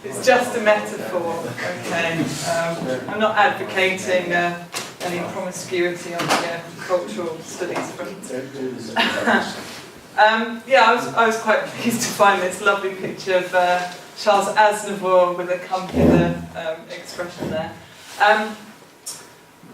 It's just a metaphor, okay? I'm not advocating any promiscuity on the cultural studies front. I was quite pleased to find this lovely picture of Charles Aznavour with a computer expression there.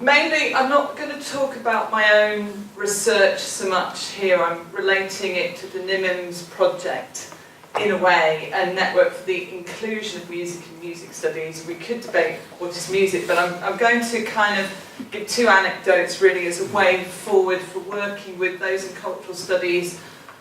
Mainly, I'm not going to talk about my own research so much here. I'm relating it to the NIMiMS project, in a way, a network for the inclusion of music in music studies. We could debate what is music, but I'm going to kind of give two anecdotes really as a way forward for working with those in cultural studies,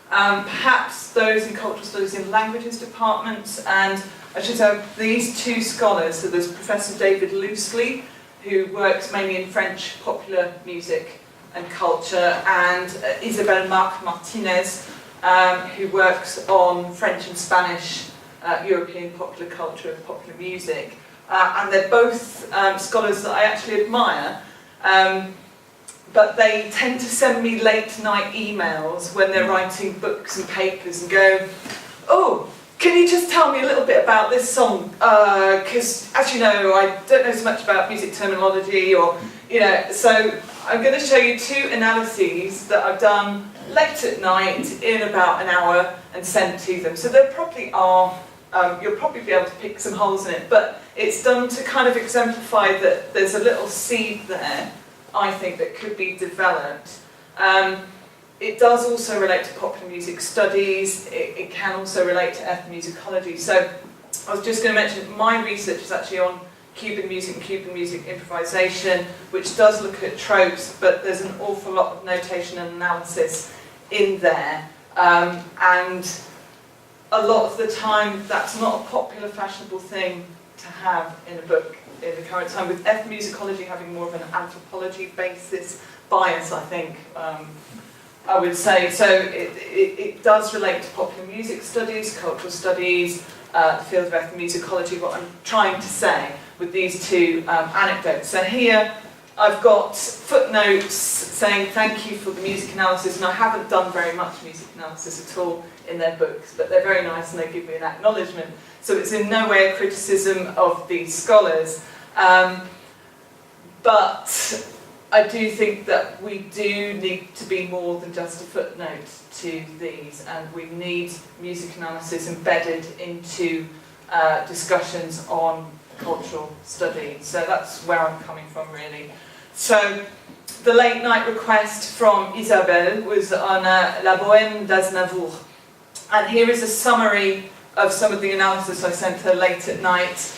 perhaps those in cultural studies in languages departments, and I should say these two scholars. So there's Professor David Loosely, who works mainly in French popular music and culture, and Isabelle Marc Martinez, who works on French and Spanish European popular culture and popular music. And they're both scholars that I actually admire, but they tend to send me late night emails when they're writing books and papers and go, "Oh, can you just tell me a little bit about this song? Because, as you know, I don't know so much about music terminology," or, so I'm going to show you two analyses that I've done late at night in about an hour and sent to them. So there probably are, you'll probably be able to pick some holes in it, but it's done to kind of exemplify that there's a little seed there, I think, that could be developed. It does also relate to popular music studies. It can also relate to ethnomusicology. So I was just going to mention my research is actually on Cuban music and Cuban music improvisation, which does look at tropes, but there's an awful lot of notation and analysis in there. And a lot of the time, that's not a popular, fashionable thing to have in a book in the current time, with ethnomusicology having more of an anthropology basis bias, I think. I would say, so it does relate to popular music studies, cultural studies, the field of ethnomusicology, what I'm trying to say with these two anecdotes. So here I've got footnotes saying thank you for the music analysis, and I haven't done very much music analysis at all in their books, but they're very nice and they give me an acknowledgement. So it's in no way a criticism of these scholars, but I do think that we do need to be more than just a footnote to these, and we need music analysis embedded into discussions on cultural studies. So that's where I'm coming from, really. So the late night request from Isabelle was on La Bohème d'Aznavour, and here is a summary of some of the analysis I sent her late at night,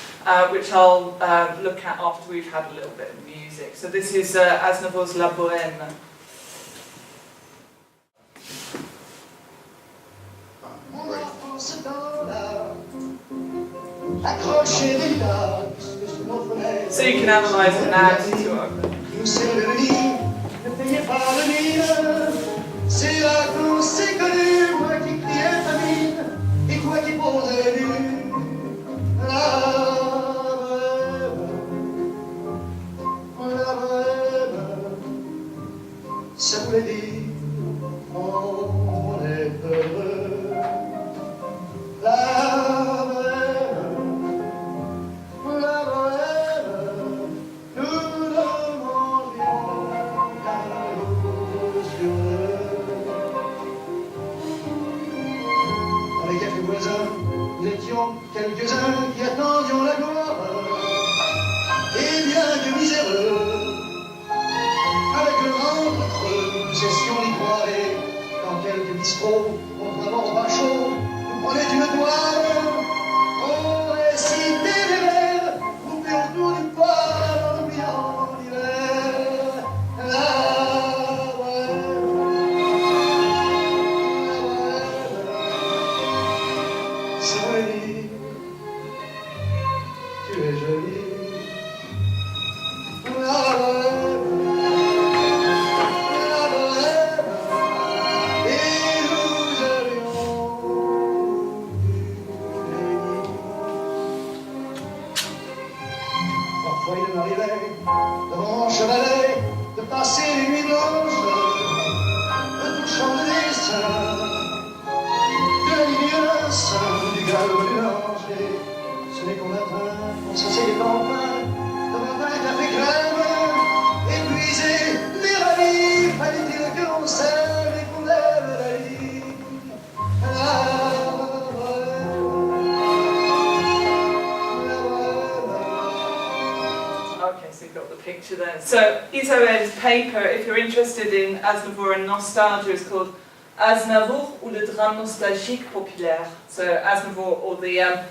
which I'll look at after we've had a little bit of music. So this is Aznavour's La Bohème. So you can analyse and add to it. Ça voulait dire on est heureux. La bohème, nous demandions à nos yeux. Avec quelques voisins, nous étions quelques-uns qui attendions la gloire. Et bien que miséreux, avec le ventre creux, nous cessions d'y croire. Quand quelques bistrots, contrairement au bachot, nous prenaient une toile, on récitait des vers, groupés autour du poêle, en oubliant l'hiver. La bohème, ça voulait dire, tu es jolie. La bohème. De passer les nuits blanches, de tout changer des seins, de la ligne d'un sein, du galop mélanger. Ce n'est qu'en picture there. So Isabelle's paper, if you're interested in Aznavour and nostalgia, is called Aznavour ou le drame nostalgique populaire. So Aznavour or the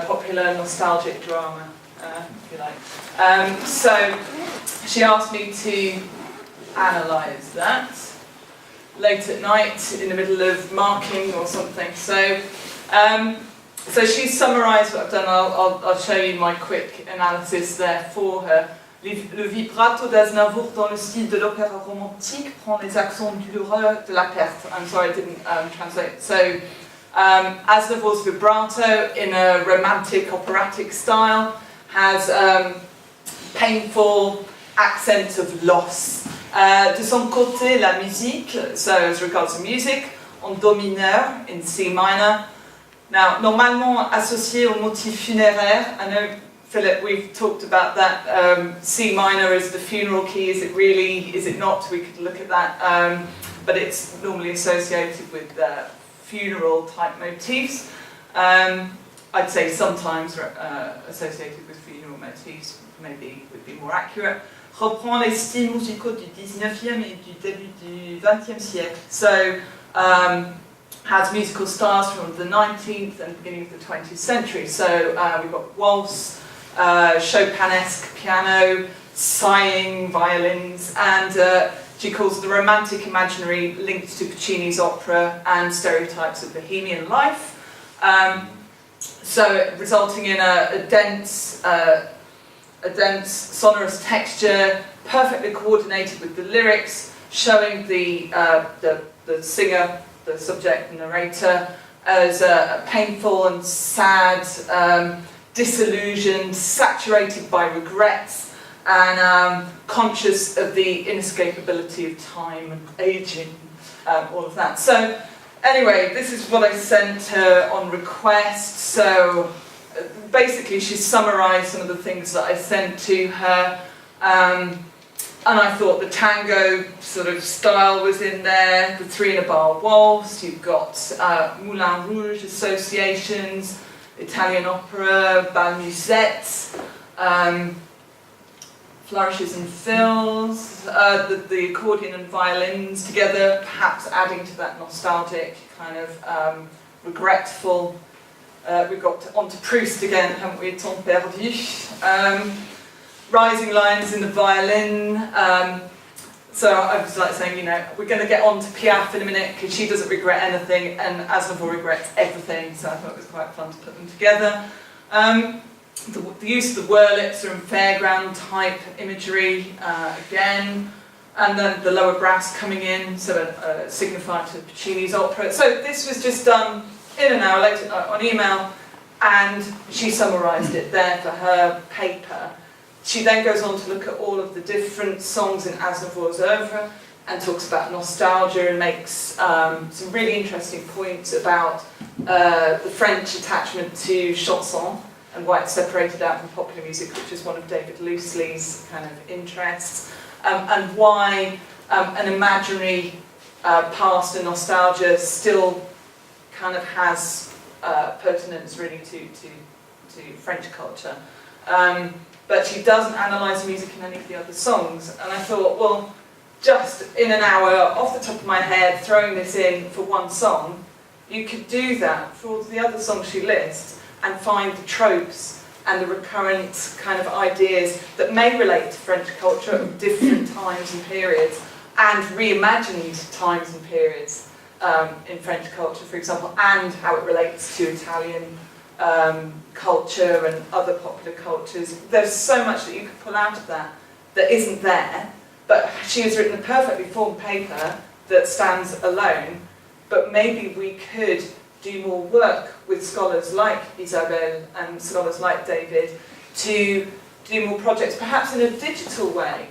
popular nostalgic drama, if you like. So she asked me to analyse that late at night in the middle of marking or something. So she's summarised what I've done. I'll show you my quick analysis there for her. Le vibrato d'Aznavour dans le style de l'opéra romantique prend les accents douloureux de la perte. I'm sorry, I didn't translate. So Aznavour's vibrato in a romantic operatic style has painful accents of loss. De son côté, la musique, so as regards to music, en do mineur, in C minor. Now, normalement associé au motif funéraire, I know, Philip, we've talked about that. C minor is the funeral key. Is it really? Is it not? We could look at that. But it's normally associated with funeral type motifs. I'd say sometimes associated with funeral motifs, maybe would be more accurate. Reprend les styles musicaux du 19e et du début du 20e siècle. So, has musical styles from the 19th and beginning of the 20th century. So we've got waltz, Chopinesque piano, sighing violins, and she calls the romantic imaginary linked to Puccini's opera and stereotypes of bohemian life. So resulting in a dense sonorous texture, perfectly coordinated with the lyrics, showing the singer, the subject, the narrator, as painful and sad, disillusioned, saturated by regrets, and conscious of the inescapability of time and aging, all of that. So anyway, this is what I sent her on request. So basically she summarised some of the things that I sent to her, and I thought the tango sort of style was in there, the three in a bar waltz, you've got Moulin Rouge associations, Italian opera, bal musette, flourishes and fills, the accordion and violins together, perhaps adding to that nostalgic kind of regretful. We've got onto Proust again, haven't we? Temps perdu. Rising lines in the violin. So I was like saying, you know, we're going to get on to Piaf in a minute because she doesn't regret anything and Aznavour regrets everything, so I thought it was quite fun to put them together. The use of the Wurlitzer and fairground type imagery again, and then the lower brass coming in, so signified to Puccini's opera. So this was just done in an hour later on email, and she summarised it there for her paper. She then goes on to look at all of the different songs in Aznavour's oeuvre and talks about nostalgia and makes some really interesting points about the French attachment to chanson and why it's separated out from popular music, which is one of David Loosley's kind of interests, and why an imaginary past and nostalgia still kind of has pertinence really to French culture. But she doesn't analyse music in any of the other songs, and I thought, well, just in an hour, off the top of my head, throwing this in for one song, you could do that for all the other songs she lists and find the tropes and the recurrent kind of ideas that may relate to French culture of different times and periods, and reimagined times and periods in French culture, for example, and how it relates to Italian culture and other popular cultures. There's so much that you could pull out of that that isn't there, but she has written a perfectly formed paper that stands alone, but maybe we could do more work with scholars like Isabelle and scholars like David to do more projects, perhaps in a digital way.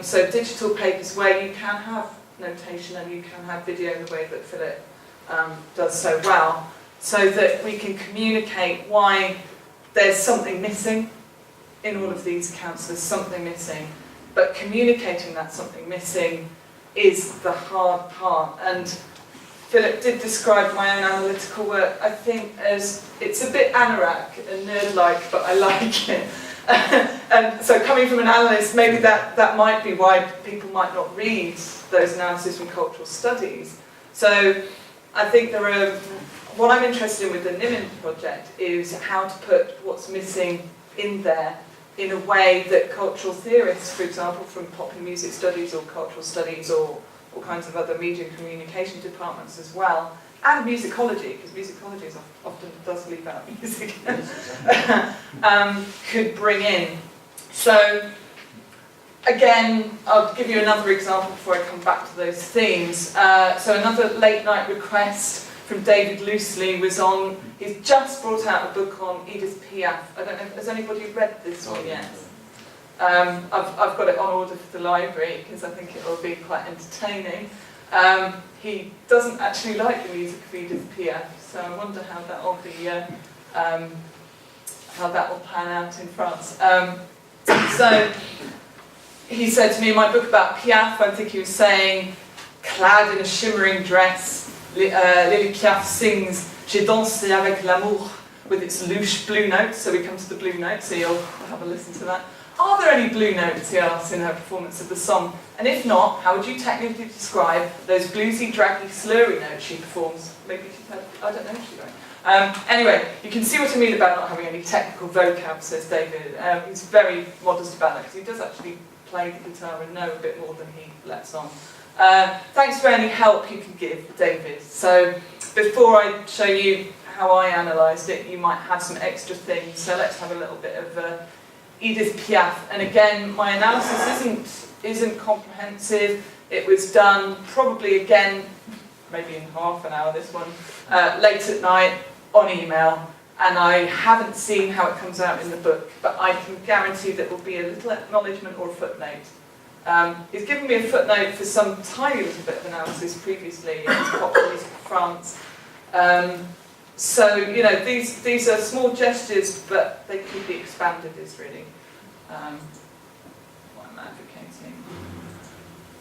So digital papers where you can have notation and you can have video in the way that Philip does so well, so that we can communicate why there's something missing in all of these accounts. There's something missing, but communicating that something missing is the hard part. And Philip did describe my own analytical work, I think, as it's a bit anorak and nerd-like, but I like it. And so coming from an analyst, maybe that might be why people might not read those analyses from cultural studies. So I think what I'm interested in with the NIMiMS project is how to put what's missing in there in a way that cultural theorists, for example, from popular music studies or cultural studies or all kinds of other media and communication departments as well, and musicology, because musicology often does leave out music, could bring in. So again, I'll give you another example before I come back to those themes. So another late night request from David Loosely was on, he's just brought out a book on Edith Piaf. I don't know, has anybody read this one yet? I've got it on order for the library because I think it will be quite entertaining. He doesn't actually like the music of Edith Piaf, so I wonder how that will be, how that will pan out in France. So he said to me, in my book about Piaf, I think he was saying, clad in a shimmering dress, Lily Piaf sings J'ai dansé avec l'amour with its louche blue notes. So we come to the blue notes, so you'll have a listen to that. Are there any blue notes, he asks, in her performance of the song? And if not, how would you technically describe those bluesy, draggy, slurry notes she performs? Maybe she's had, I don't know if she wrote. Anyway, you can see what I mean about not having any technical vocab, says David. He's very modest about it, because he does actually play the guitar and know a bit more than he lets on. Thanks for any help you can give, David. So before I show you how I analysed it, you might have some extra things. So let's have a little bit of Edith Piaf. And again, my analysis isn't comprehensive. It was done probably again, maybe in half an hour, this one, late at night on email. And I haven't seen how it comes out in the book, but I can guarantee that there will be a little acknowledgement or a footnote. He's given me a footnote for some tiny little bit of analysis previously in popular music of France. So, you know, these are small gestures, but they could be expanded, is really what I'm advocating.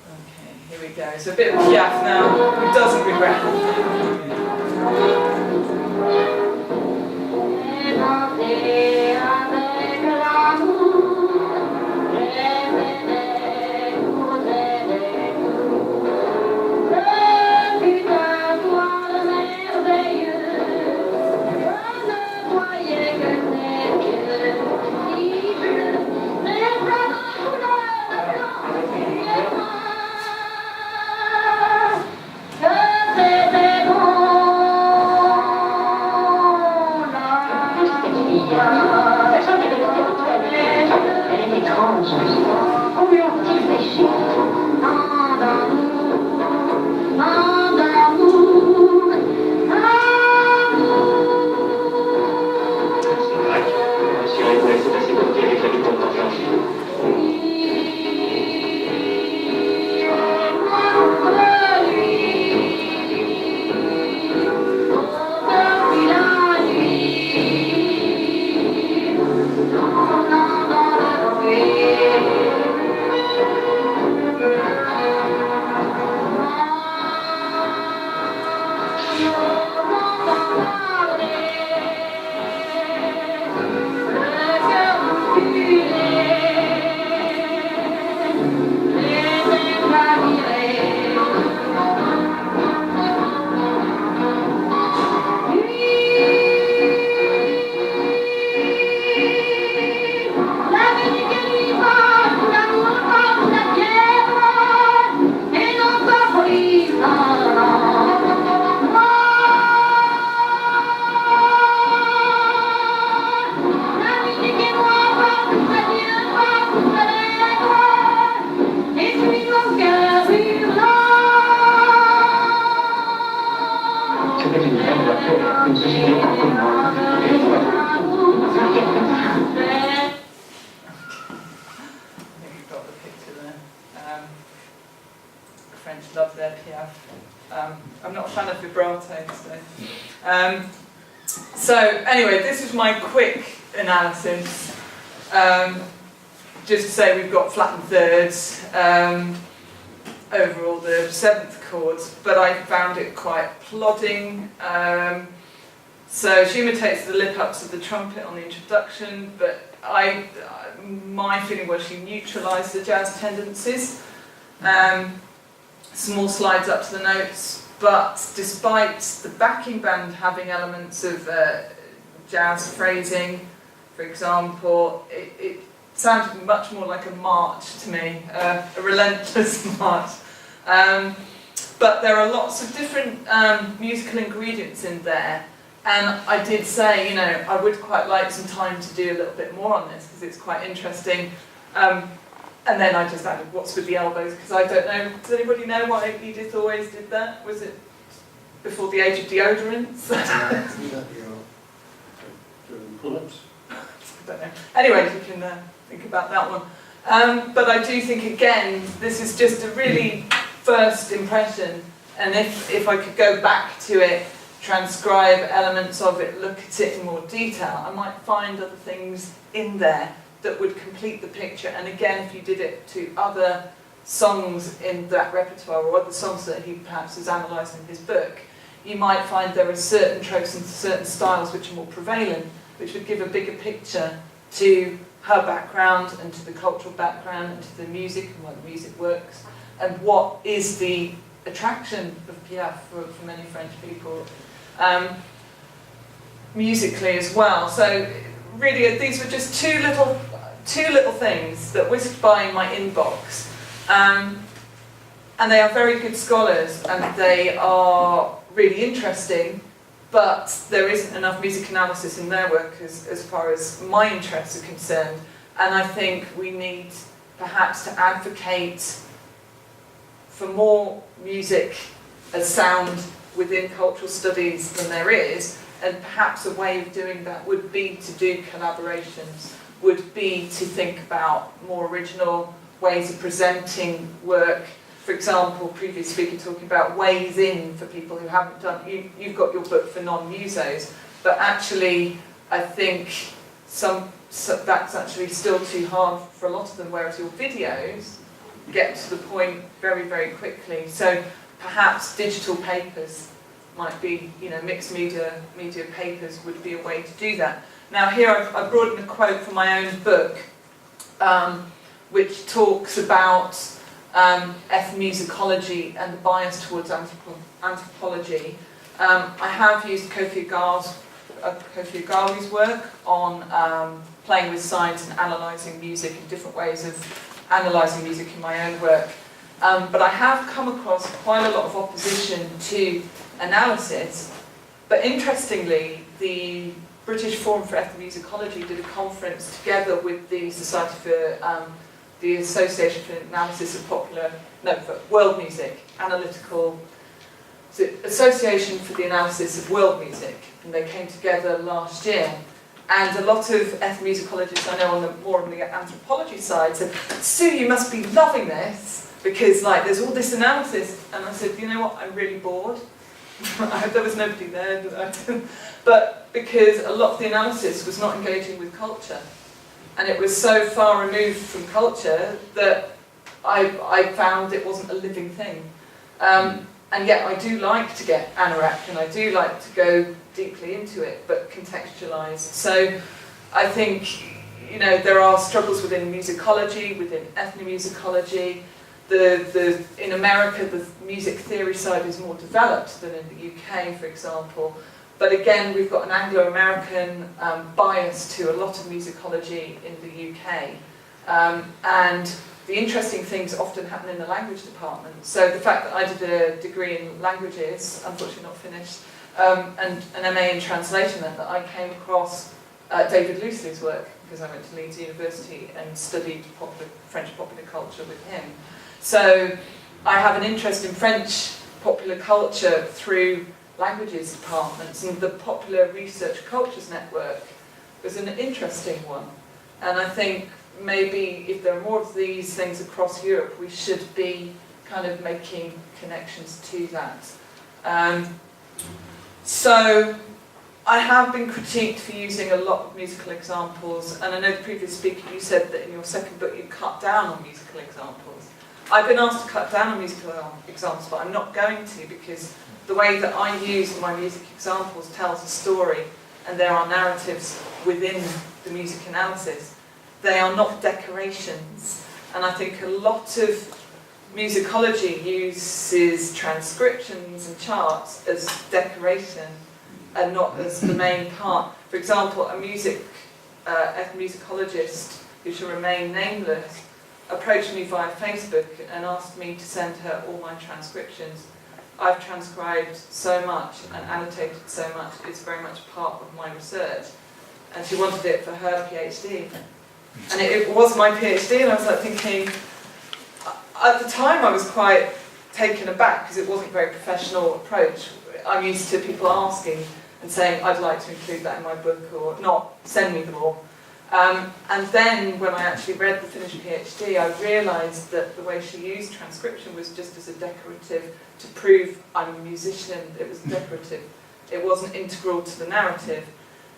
Okay, here we go. So a bit of Piaf now, who doesn't regret So anyway, this is my quick analysis. Just to say we've got flattened thirds over all the seventh chords, but I found it quite plodding. So she imitates the lip-ups of the trumpet on the introduction, but my feeling was she neutralised the jazz tendencies. Small slides up to the notes, but despite the backing band having elements of jazz phrasing, for example, it sounded much more like a march to me, a relentless march. But there are lots of different musical ingredients in there. And I did say, I would quite like some time to do a little bit more on this because it's quite interesting. And then I just added what's with the elbows because I don't know. Does anybody know why Edith always did that? Was it before the age of deodorants? Pull-ups? I don't know. Anyway, you can think about that one. But I do think, again, this is just a really first impression. And if I could go back to it, transcribe elements of it, look at it in more detail, I might find other things in there that would complete the picture. And again, if you did it to other songs in that repertoire or other songs that he perhaps has analysed in his book, you might find there are certain tropes and certain styles which are more prevalent, which would give a bigger picture to her background and to the cultural background and to the music and why the music works and what is the attraction of Piaf for many French people musically as well. So really these were just two little things that whisked by in my inbox, and they are very good scholars and they are really interesting, but there isn't enough music analysis in their work as far as my interests are concerned, and I think we need perhaps to advocate for more music as sound within cultural studies than there is, and perhaps a way of doing that would be to do collaborations, would be to think about more original ways of presenting work. For example, previous speaker talking about ways in for people who haven't done, you've got your book for non-musos, but actually I think that's actually still too hard for a lot of them, whereas your videos get to the point very, very quickly. So perhaps digital papers might be, mixed media papers would be a way to do that. Now here I've brought in a quote from my own book, which talks about ethnomusicology and the bias towards anthropology. I have used Kofi Agawi's work on playing with signs and analysing music and different ways of analysing music in my own work. But I have come across quite a lot of opposition to analysis. But interestingly, the British Forum for Ethnomusicology did a conference together with the Society for the Association for Analysis of for World Music, Association for the Analysis of World Music, and they came together last year. And a lot of ethnomusicologists I know more on the anthropology side said, "Sue, you must be loving this because there's all this analysis." And I said, "You know what? I'm really bored." There was nobody there, but because a lot of the analysis was not engaging with culture. And it was so far removed from culture that I found it wasn't a living thing. And yet I do like to get anorak and I do like to go deeply into it, but contextualise. So I think, there are struggles within musicology, within ethnomusicology. In America, the music theory side is more developed than in the UK, for example. But again, we've got an Anglo-American bias to a lot of musicology in the UK. And the interesting things often happen in the language department. So the fact that I did a degree in languages, unfortunately not finished, and an MA in translation meant that I came across David Loosely's work, because I went to Leeds University and studied French popular culture with him. So I have an interest in French popular culture through languages departments, and the Popular Research Cultures Network was an interesting one. And I think maybe if there are more of these things across Europe, we should be kind of making connections to that. So I have been critiqued for using a lot of musical examples, and I know the previous speaker, you said that in your second book you cut down on musical examples. I've been asked to cut down on musical examples, but I'm not going to, because the way that I use my music examples tells a story, and there are narratives within the music analysis. They are not decorations, and I think a lot of musicology uses transcriptions and charts as decoration and not as the main part. For example, a ethnomusicologist, who shall remain nameless, approached me via Facebook and asked me to send her all my transcriptions. I've transcribed so much and annotated so much, it's very much part of my research. And she wanted it for her PhD. And it was my PhD, and I was like thinking, at the time I was quite taken aback because it wasn't a very professional approach. I'm used to people asking and saying, I'd like to include that in my book, or not, send me them all. And then when I actually read the finished PhD, I realised that the way she used transcription was just as a decorative to prove I'm a musician. It was decorative. It wasn't integral to the narrative.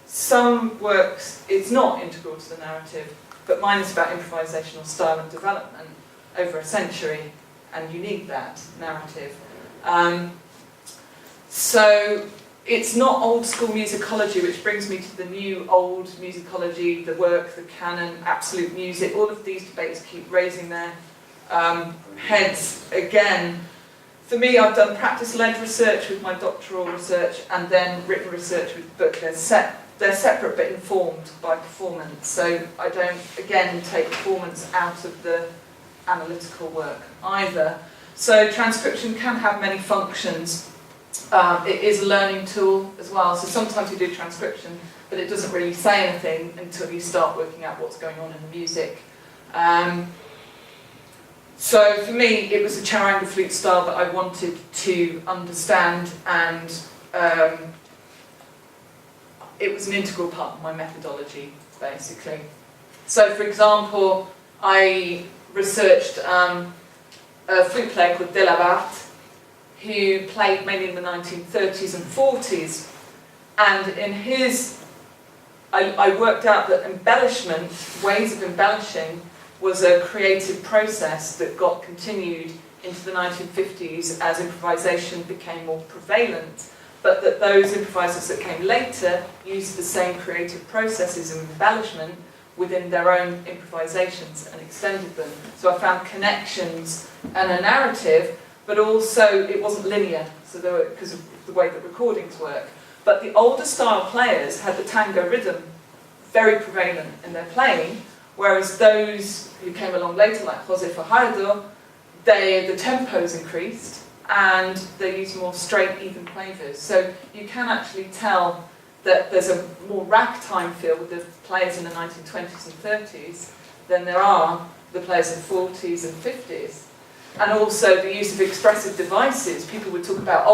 Some works, it's not integral to the narrative, but mine is about improvisational style and development over a century, and you need that narrative. So it's not old school musicology, which brings me to the new old musicology, the work, the canon, absolute music. All of these debates keep raising their heads again. For me, I've done practice-led research with my doctoral research, and then written research with the book. They're separate but informed by performance. So I don't, again, take performance out of the analytical work either. So transcription can have many functions. It is a learning tool as well, so sometimes you do transcription, but it doesn't really say anything until you start working out what's going on in the music. So for me, it was a charanga flute style that I wanted to understand, and it was an integral part of my methodology, basically. So for example, I researched a flute player called Delabarthe, who played mainly in the 1930s and 40s, and in his, I worked out that embellishment, ways of embellishing, was a creative process that got continued into the 1950s as improvisation became more prevalent, but that those improvisers that came later used the same creative processes of embellishment within their own improvisations and extended them. So I found connections and a narrative, but also it wasn't linear, so there were, because of the way that recordings work. But the older style players had the tango rhythm very prevalent in their playing, whereas those who came along later, like José Fajardo, the tempos increased and they used more straight, even quavers. So you can actually tell that there's a more ragtime feel with the players in the 1920s and 30s than there are the players in the 40s and 50s. And also the use of expressive devices. People would talk about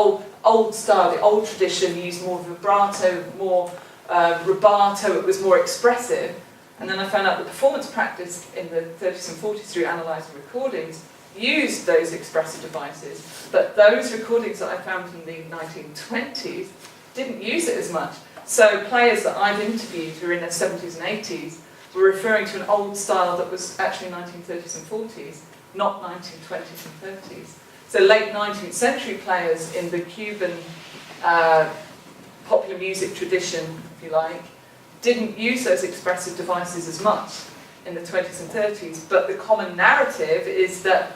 old style, the old tradition used more vibrato, more rubato, it was more expressive. And then I found out the performance practice in the 30s and 40s through analysing recordings used those expressive devices, but those recordings that I found in the 1920s didn't use it as much. So players that I've interviewed who are in their 70s and 80s were referring to an old style that was actually 1930s and 40s, not 1920s and 30s. So late 19th century players in the Cuban popular music tradition, if you like, didn't use those expressive devices as much in the 20s and 30s, but the common narrative is that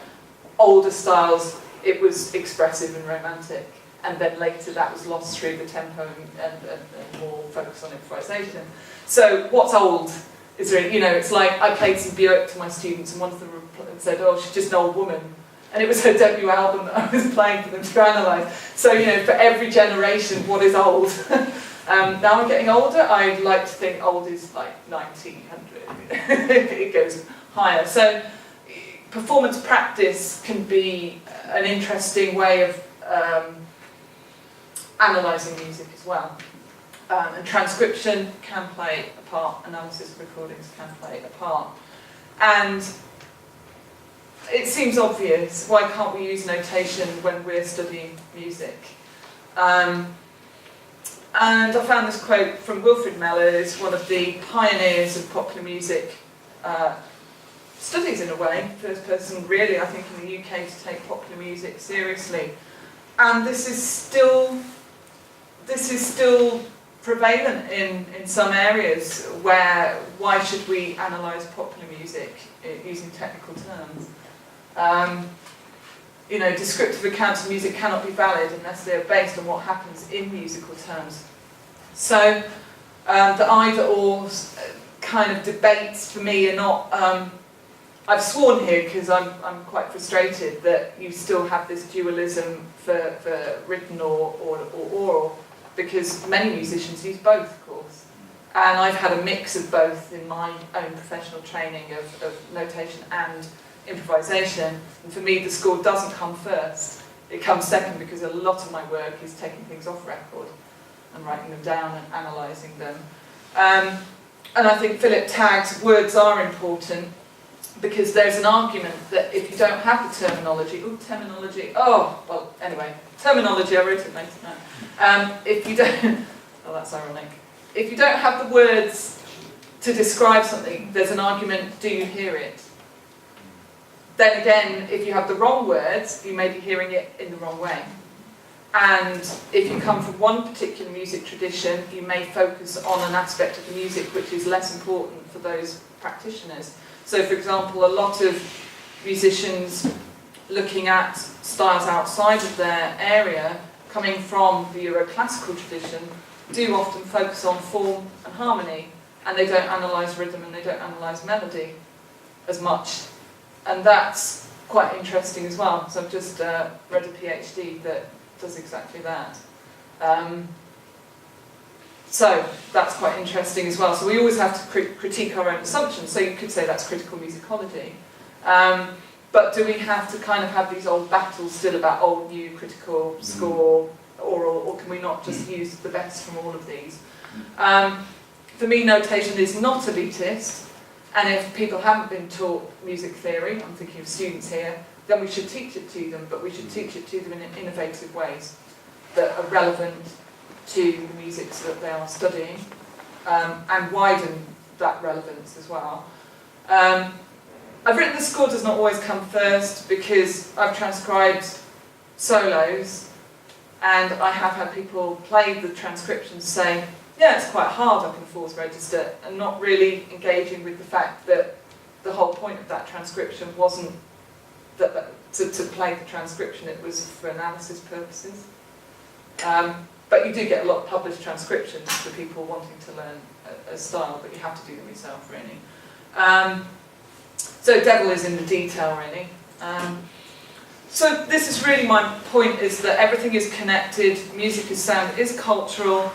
older styles, it was expressive and romantic, and then later that was lost through the tempo and more focus on improvisation. So what's old? Is there, you know, it's like I played some Björk to my students, and one of them said, "Oh, she's just an old woman," and it was her debut album that I was playing for them to analyse. So, you know, for every generation, what is old? Now I'm getting older, I'd like to think old is like 1900, it goes higher. So performance practice can be an interesting way of analysing music as well. And transcription can play a part, analysis of recordings can play a part. And it seems obvious, why can't we use notation when we're studying music? And I found this quote from Wilfrid Mellors, one of the pioneers of popular music studies in a way, first person really, I think, in the UK to take popular music seriously. And this is still prevalent in some areas where why should we analyse popular music using technical terms? You know, descriptive accounts of music cannot be valid unless they are based on what happens in musical terms. So the either-or kind of debates for me are not. I've sworn here because I'm quite frustrated that you still have this dualism for written or oral, because many musicians use both, of course. And I've had a mix of both in my own professional training of notation and improvisation. And for me, the score doesn't come first. It comes second, because a lot of my work is taking things off record and writing them down and analysing them. And I think Philip tags words are important, because there's an argument that if you don't have the terminology, terminology, I wrote it later now. If you don't, oh, that's ironic. If you don't have the words to describe something, there's an argument, do you hear it? Then again, if you have the wrong words, you may be hearing it in the wrong way. And if you come from one particular music tradition, you may focus on an aspect of the music which is less important for those practitioners. So, for example, a lot of musicians looking at styles outside of their area, coming from the Euroclassical tradition, do often focus on form and harmony, and they don't analyse rhythm and they don't analyse melody as much. And that's quite interesting as well. So I've just read a PhD that does exactly that. So that's quite interesting as well. So we always have to critique our own assumptions. So you could say that's critical musicology. But do we have to kind of have these old battles still about old, new, critical, score, oral, or can we not just use the best from all of these? For me, notation is not elitist. And if people haven't been taught music theory, I'm thinking of students here, then we should teach it to them, but we should teach it to them in innovative ways that are relevant to the music that they are studying, and widen that relevance as well. I've written the score does not always come first, because I've transcribed solos, and I have had people play the transcriptions saying, yeah, it's quite hard up in fourth register, and not really engaging with the fact that the whole point of that transcription wasn't to play the transcription, it was for analysis purposes. But you do get a lot of published transcriptions for people wanting to learn a style, but you have to do them yourself, really. So devil is in the detail, really. So this is really my point, is that everything is connected, music is sound, is cultural.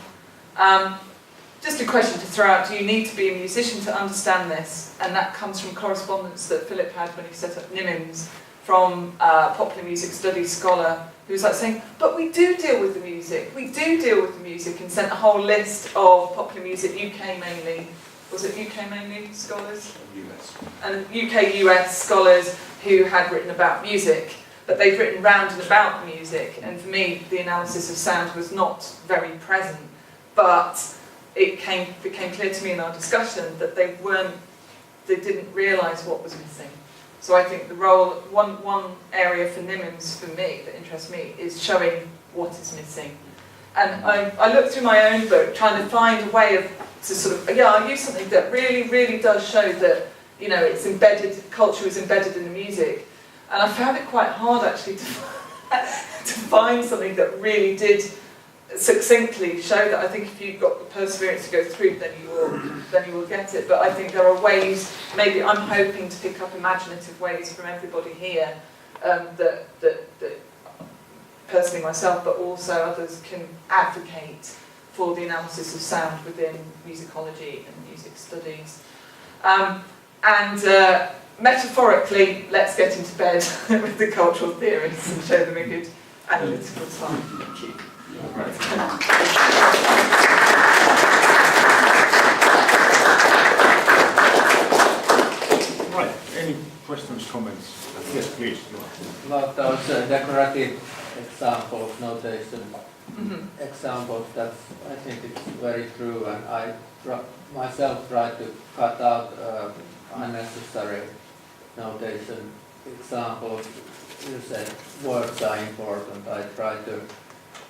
Just a question to throw out, do you need to be a musician to understand this? And that comes from correspondence that Philip had when he set up NIMiMS, from a popular music studies scholar who was like saying, but we do deal with the music, and sent a whole list of popular music, UK mainly, was it UK mainly scholars? US. And UK, US scholars who had written about music, but they've written round and about the music, and for me the analysis of sound was not very present, but it became clear to me in our discussion that they didn't realise what was missing. So I think the role, one area for NIMiMS for me, that interests me, is showing what is missing. And I looked through my own book, trying to find a way to sort of, I use something that really, really does show that, you know, it's embedded, culture is embedded in the music. And I found it quite hard actually to find something that really did succinctly show that. I think if you've got the perseverance to go through, then you will get it. But I think there are ways, maybe I'm hoping to pick up imaginative ways from everybody here, that personally myself, but also others can advocate for the analysis of sound within musicology and music studies. Metaphorically, let's get into bed with the cultural theorists and show them a good analytical time. Thank you. Right, any questions, comments? Yes, please. About those decorative examples, notation examples, that's, I think it's very true, and I myself try to cut out unnecessary notation examples, you said words are important. I try to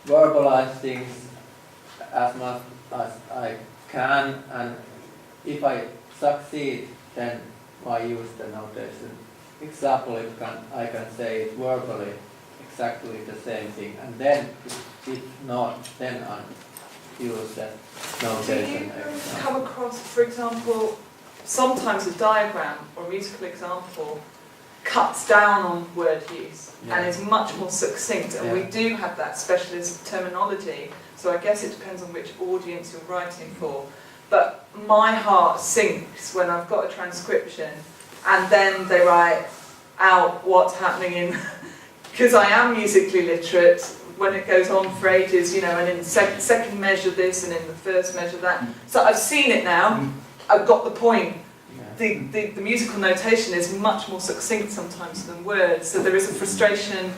verbalize things as much as I can, and if I succeed, then I use the notation. Example, I can say it verbally exactly the same thing, and then if not, then I use that notation. Do you come across, for example, sometimes a diagram or a musical example cuts down on word use and is much more succinct, and we do have that specialist terminology, so I guess it depends on which audience you're writing for. But my heart sinks when I've got a transcription and then they write out what's happening in, because I am musically literate, when it goes on for ages, you know, and in the second measure this and in the first measure that. So I've seen it now, I've got the point. The musical notation is much more succinct sometimes than words, so there is a frustration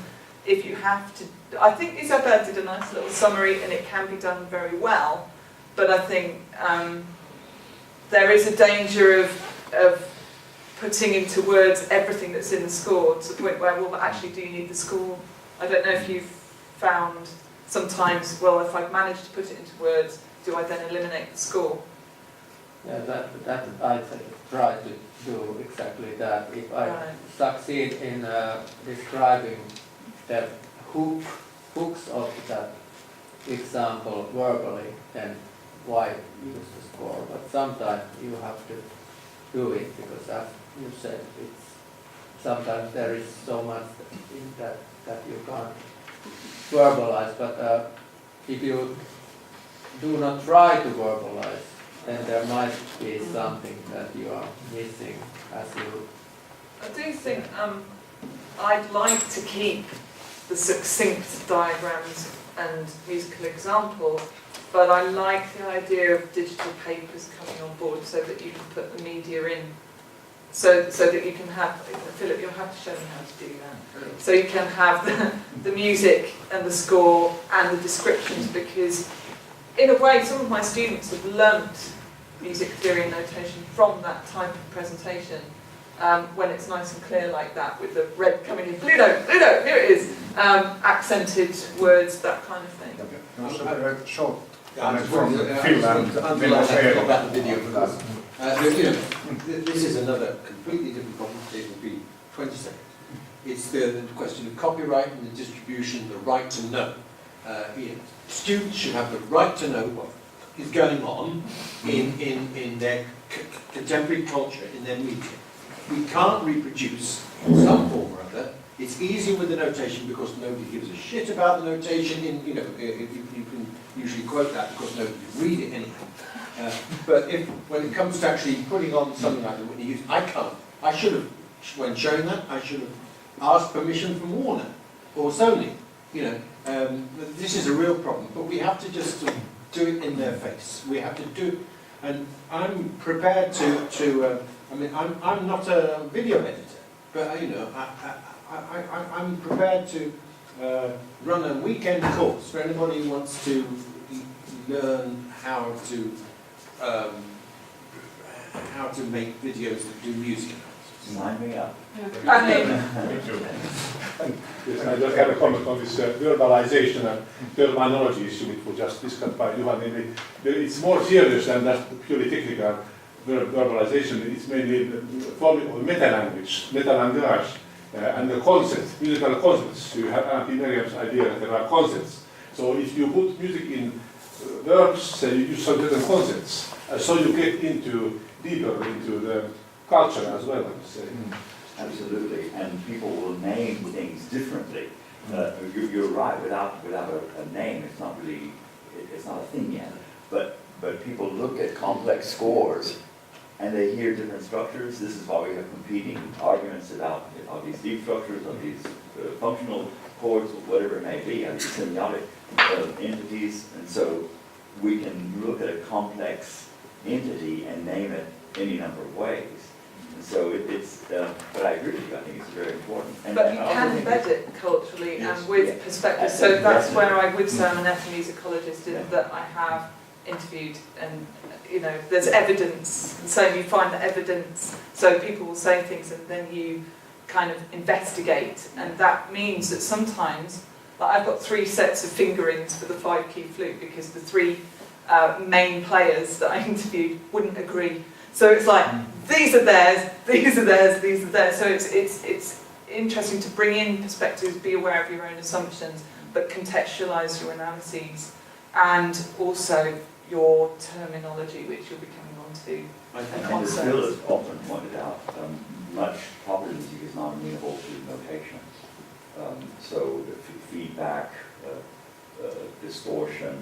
if you have to. I think Isabel did a nice little summary and it can be done very well, but I think there is a danger of putting into words everything that's in the score to the point where, well, actually, do you need the score? I don't know if you've found sometimes, well, if I've managed to put it into words, do I then eliminate the score? Yeah, that I try to do exactly that. If I succeed in describing the hooks of that example verbally, then why use the score? But sometimes you have to do it because, as you said, it's sometimes there is so much in that you can't verbalize. But if you do not try to verbalize, then there might be something that you are missing as you. I do think I'd like to keep the succinct diagrams and musical example, but I like the idea of digital papers coming on board so that you can put the media in, so that you can have, Philip, you'll have to show me how to do that. So you can have the music and the score and the descriptions, because in a way some of my students have learnt music theory and notation from that type of presentation, when it's nice and clear like that, with the red coming in, blue note, here it is, accented words, that kind of thing. Okay. Short. About the video, because this is another completely different problem. It will be 20 seconds. It's the question of copyright and the distribution, the right to know. Students should have the right to know what is going on in their contemporary culture, in their media. We can't reproduce in some form or other. It's easier with the notation because nobody gives a shit about the notation. You can usually quote that because nobody can read it anyhow. But when it comes to actually putting on something like the Whitney Houston, I can't. I should have, when showing that, I should have asked permission from Warner or Sony. This is a real problem. But we have to just do it in their face. We have to do, and I'm prepared to. I'm not a video editor, but I'm prepared to run a weekend course for anybody who wants to learn how to make videos that do music. Sign me up. Me too. Yes, I just have a comment on this verbalization and terminology issue which was just discussed by Jouni. It's more serious than just purely technical verbalization. It's mainly forming of meta-language, meta-langage, and the concepts, musical concepts. You have NIMiMS idea that there are concepts. So if you put music in verbs, you use some certain concepts. So you get deeper into the culture as well, I would say. Absolutely, and people will name things differently. You're right. Without a name, it's not a thing yet. But people look at complex scores, and they hear different structures. This is why we have competing arguments about these deep structures, of these functional chords, whatever it may be, of these semiotic entities, and so we can look at a complex entity and name it any number of ways. So but I agree with you, I think it's very important. But you can embed it culturally and with perspective, so that's where I would say I'm an ethnomusicologist, in that I have interviewed and, there's evidence, and so you find the evidence, so people will say things and then you kind of investigate, and that means that sometimes, like I've got 3 sets of fingerings for the 5-key flute because the 3 main players that I interviewed wouldn't agree. So it's like, these are theirs, these are theirs, these are theirs. So it's interesting to bring in perspectives, be aware of your own assumptions, but contextualise your analyses, and also your terminology, which you'll be coming on to. And as Phil has often pointed out, much popular music is not amenable to notations. So the feedback, distortion,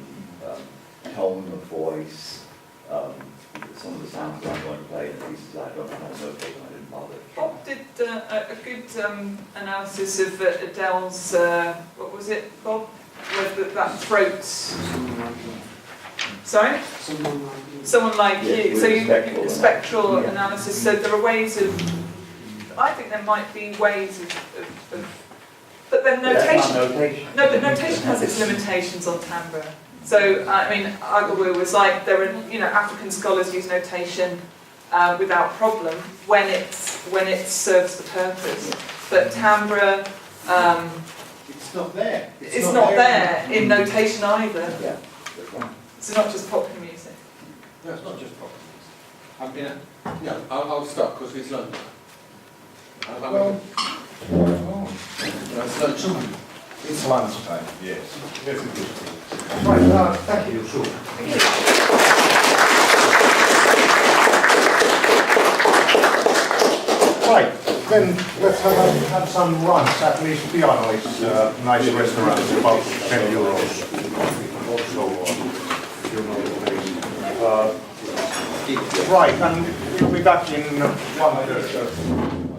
tone of voice, some of the sounds I'm going to play in the pieces I don't know how to notate, and I didn't bother. Bob did a good analysis of Adele's, what was it, Bob? That throat. Sorry? Someone like you. Yes, So you spectral yeah. analysis. So there are ways of. I think there might be ways of but then notation. No, but notation has its limitations on timbre. So I mean, Agawu was like there are African scholars use notation without problem when it serves the purpose, but timbre. It's not there. It's not there in notation either. Yeah, that's right. It's not just popular music. No, it's not just pop music. I mean, I'll stop because it's London. It's lunchtime. It's lunchtime, yes. Yes, it is. Right, thank you, sure. Right, then let's have some runs. At least piano is a nice restaurant, about 10 euros. Also, right, and we'll be back in 1:30.